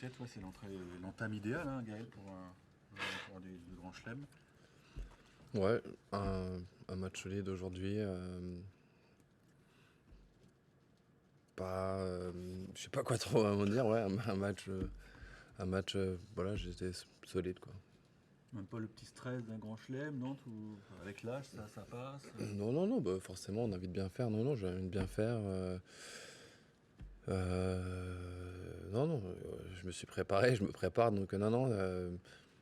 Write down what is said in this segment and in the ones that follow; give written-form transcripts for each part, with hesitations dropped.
17, ouais, c'est l'entame idéale, hein, Gaël, pour du grand chelem. Ouais, un match solide aujourd'hui. Pas, je sais pas quoi trop en dire. Ouais, voilà, j'étais solide quoi. Même pas le petit stress d'un grand chelem, non? Avec l'âge, ça passe. Non, non, non, bah forcément, on a envie de bien faire. Non, non, j'ai envie de bien faire. Non, non, je me suis préparé, je me prépare, donc non, non, je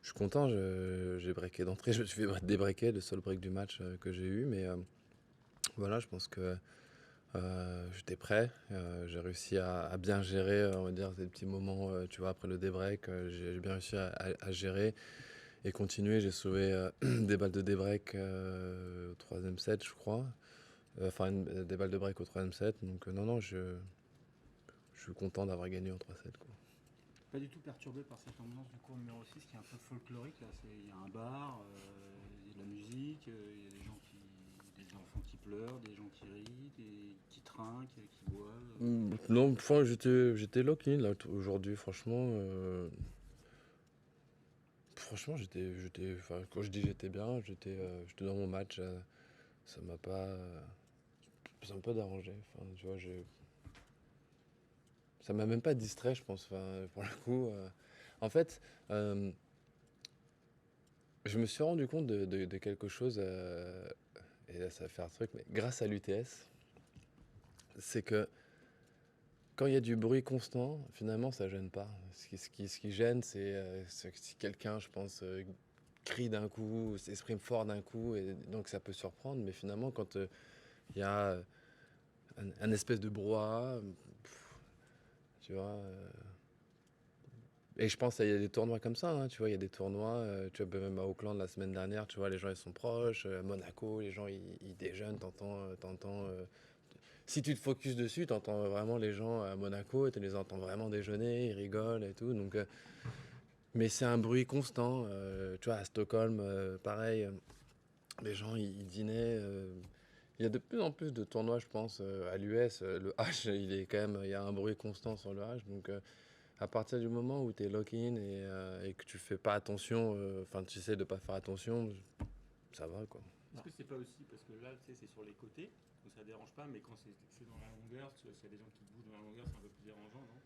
suis content. J'ai breaké d'entrée, je me suis fait débreaker, le seul break du match que j'ai eu, mais voilà, je pense que j'étais prêt. J'ai réussi à bien gérer, on va dire, ces petits moments, tu vois, après le débreak. J'ai bien réussi à gérer et continuer. J'ai sauvé des balles de débreak au troisième set, je crois. Enfin, des balles de break au troisième set. Donc, non, non, je suis content d'avoir gagné en 3-7, quoi. Pas du tout perturbé par cette ambiance du cours numéro 6 qui est un peu folklorique. Là. Il y a un bar, il y a de la musique, il y a des enfants qui pleurent, des gens qui rient, qui trinquent, qui boivent. Non, enfin, j'étais lock-in là aujourd'hui, franchement. Franchement, enfin, quand je dis j'étais bien, j'étais dans mon match. Ça m'a pas, ça m'a pas dérangé. Enfin, tu vois, ça m'a même pas distrait, je pense. Enfin, pour le coup, en fait, euh, je me suis rendu compte de quelque chose. Et là, ça va faire un truc, mais grâce à l'UTS, c'est que quand il y a du bruit constant, finalement, ça gêne pas. Ce qui gêne, c'est que si quelqu'un, je pense, crie d'un coup, s'exprime fort d'un coup, et donc ça peut surprendre. Mais finalement, quand il y a un espèce de brouhaha, tu vois. Et je pense qu'il y a des tournois comme ça, hein, tu vois, il y a des tournois, tu vois, même à Auckland la semaine dernière, tu vois, les gens ils sont proches, à Monaco, les gens ils déjeunent, si tu te focuses dessus, t'entends vraiment les gens à Monaco, et tu les entends vraiment déjeuner, ils rigolent et tout, donc, mais c'est un bruit constant, tu vois, à Stockholm, pareil, les gens ils dînaient, il y a de plus en plus de tournois, je pense, à l'US, le H, il y a un bruit constant sur le H, donc à partir du moment où tu es lock-in et que tu fais pas attention, enfin tu essaies de pas faire attention, ça va quoi. Est-ce que c'est pas aussi parce que là, tu sais, c'est sur les côtés, donc ça dérange pas, mais quand c'est dans la longueur, s'il y a des gens qui bougent dans la longueur, c'est un peu plus dérangeant, non?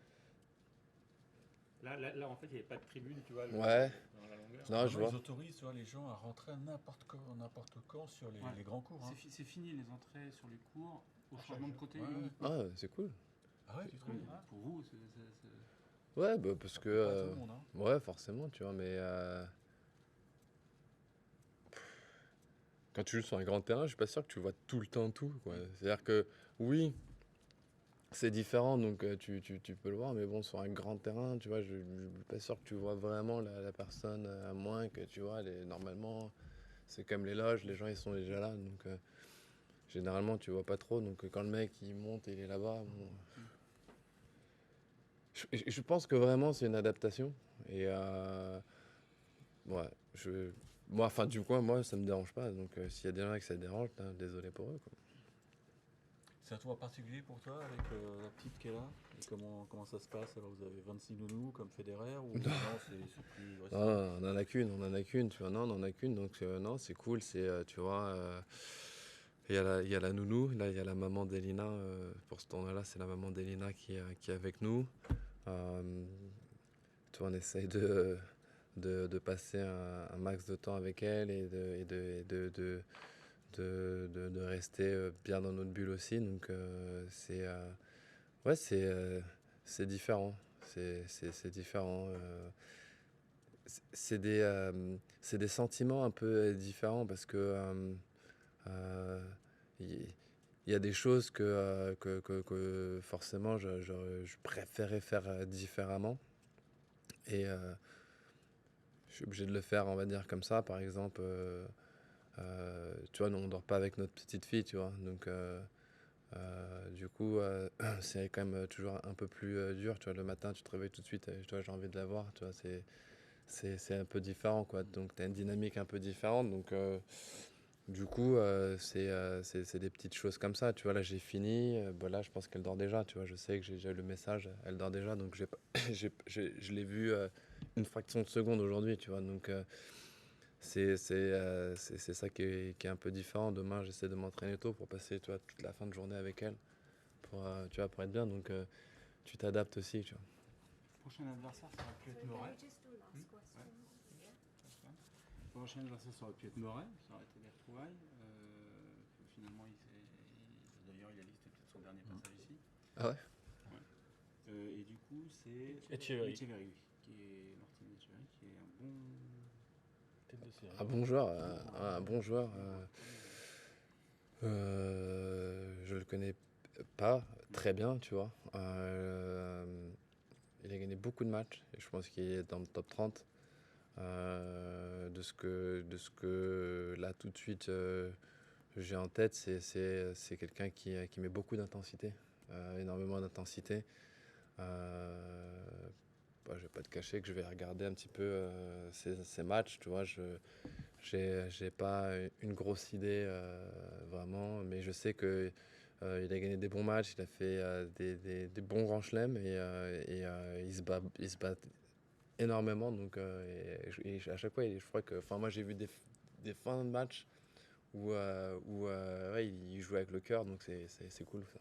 Là, en fait, il n'y avait pas de tribune, tu vois, Ouais, dans la longueur. Parce que non, je maintenant, vois. ils autorisent, tu vois, les gens à rentrer n'importe quand sur Ouais. les grands cours. Hein. C'est fini les entrées sur les cours au À chaque changement de jeu. côté Ouais, ouais. uniquement. Ah, c'est cool. Ah ouais, tu trouves? Pour vous, Ouais, bah parce Ça que plaît pas à tout le monde, hein. ouais, forcément, tu vois, mais quand tu joues sur un grand terrain, je suis pas sûr que tu vois tout le temps tout, quoi. C'est-à-dire que oui, c'est différent, donc tu peux le voir, mais bon, sur un grand terrain, tu vois, je suis pas sûr que tu vois vraiment la personne, à moins que tu vois, normalement, c'est comme les loges, les gens ils sont déjà là, donc généralement tu vois pas trop, donc quand le mec il monte et il est là-bas, bon, je pense que vraiment c'est une adaptation, et ouais, moi, enfin du coup, moi ça me dérange pas, donc s'il y a des gens que ça dérange, désolé pour eux, quoi. C'est un tournoi particulier pour toi avec la petite qui est là. Et comment ça se passe? Alors vous avez 26 nounous comme Federer ou non, c'est plus Non, restreint? non, on en a qu'une, tu vois. Non, on en a qu'une, donc non, c'est cool. Tu vois, il y a la nounou, là, il y a la maman d'Elina. Pour ce tournoi-là, c'est la maman d'Elina qui est avec nous. Euh, Tu vois, on essaye de passer un max de temps avec elle et de rester bien dans notre bulle aussi. Donc, ouais, c'est différent. C'est différent. C'est des sentiments un peu différents parce que euh, il y a des choses que forcément je préférais faire différemment et je suis obligé de le faire, on va dire comme ça. Par exemple, tu vois, nous on dort pas avec notre petite fille, tu vois, donc du coup c'est quand même toujours un peu plus dur, tu vois. Le matin tu te réveilles tout de suite, tu vois, j'ai envie de la voir, tu vois, c'est un peu différent, quoi. Donc, tu as une dynamique un peu différente. Donc, Du coup, c'est des petites choses comme ça. Tu vois, là, j'ai fini. Bah, là, je pense qu'elle dort déjà. Tu vois, je sais que j'ai déjà eu le message. Elle dort déjà. Donc, j'ai pas- je l'ai vue une fraction de seconde aujourd'hui. Tu vois, donc c'est ça qui est un peu différent. Demain, j'essaie de m'entraîner tôt pour passer, tu vois, toute la fin de journée avec elle. Tu vois, pour être bien. Donc, tu t'adaptes aussi. Tu vois. Prochain adversaire, ça aurait pu être Moret. Prochain adversaire, ça aurait pu être Moret. Ça aurait été des retrouvailles. Finalement, d'ailleurs, il a dit que c'était peut-être son dernier passage ici. Ah ouais? Et du coup, c'est Etcheverry. Etcheverry, qui est Martin Etcheverry, qui est un bon Tête de série. Un bon joueur. Un bon joueur. Je le connais pas très bien, tu vois. Il a gagné beaucoup de matchs et je pense qu'il est dans le top 30. De ce que là tout de suite j'ai en tête, c'est quelqu'un qui met beaucoup d'intensité, énormément d'intensité. Je vais pas te cacher que je vais regarder un petit peu ces matchs, tu vois. J'ai pas une grosse idée vraiment, mais je sais que il a gagné des bons matchs, il a fait des bons grands chelems et il se bat énormément. Donc, et à chaque fois, je crois que, enfin, moi j'ai vu des fins de match où ouais, il jouait avec le cœur, donc c'est cool ça.